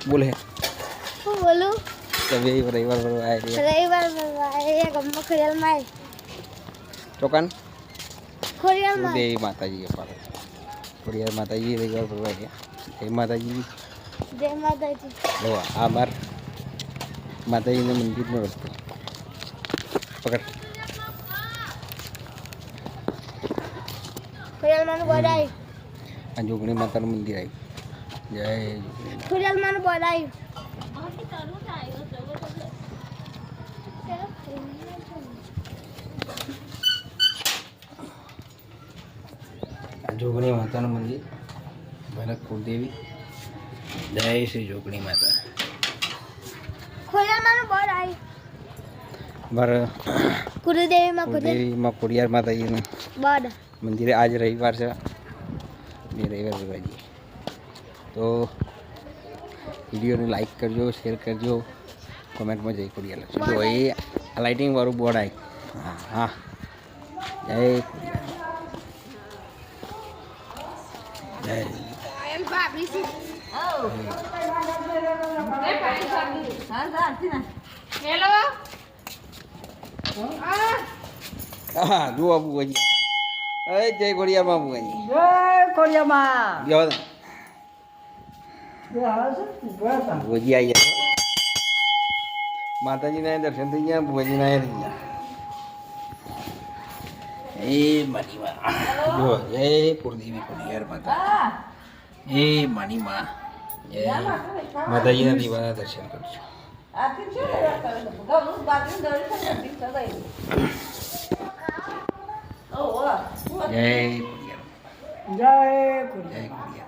બોલે હું બોલું તમે રવિવાર ભરવા આવ્યા રવિવાર એક ખોડિયાલમાં ચોકાન ખોડિયાલમાં દેવી માતાજી અપાડે ખોડિયાર માતાજી રવિવાર ભરવા આવ્યા જય માતાજી. જય માતાજી. જો આ બાર માતાજીના મંદિરનો રસ્તો પકડ. ખોડિયાલમાંનું બોર્ડ આવ્યું. આ જોગણી માતાનું મંદિર આવ્યું. જય ખોડિયાલમાંનું બોર્ડ આવ્યું. આ જોગણી માતાનું મંદિર ભરત કુળદેવી. જય શ્રી જોગણી માતા. ખોડિયાલમાંનું બોર્ડ આવ્યું. અમારા કુળદેવીમાં કુળદેવીમાં ખોડિયાર માતાજીનું બોર્ડ. મંદિરે આજ રવિવાર છે. બે રવિવાર ભરવા જઈએ તો વિડીયોને લાઈક કરજો, શેર કરજો, કોમેન્ટમાં જય ખોડિયાર લખજો. જો એ લાઇટિંગ વાળું બોર્ડ આવી. હા હા જય ખોડિયાર જય. હા જુઓ બુવાજી. જય ખોડિયારમાં બુવાજી. જય ખોડિયામાં. બુવાજી આવી ગયા. માતાજીના દર્શન થઈ ગયા, બુવાજીના થઈ ગયા. એ માની માં જો જય કુળદેવી ખોડિયાર માતા. એ માની માં જય માતાજીના દીવાના દર્શન કરજો. જય ખોડિયાર. જય જય ખોડિયાર.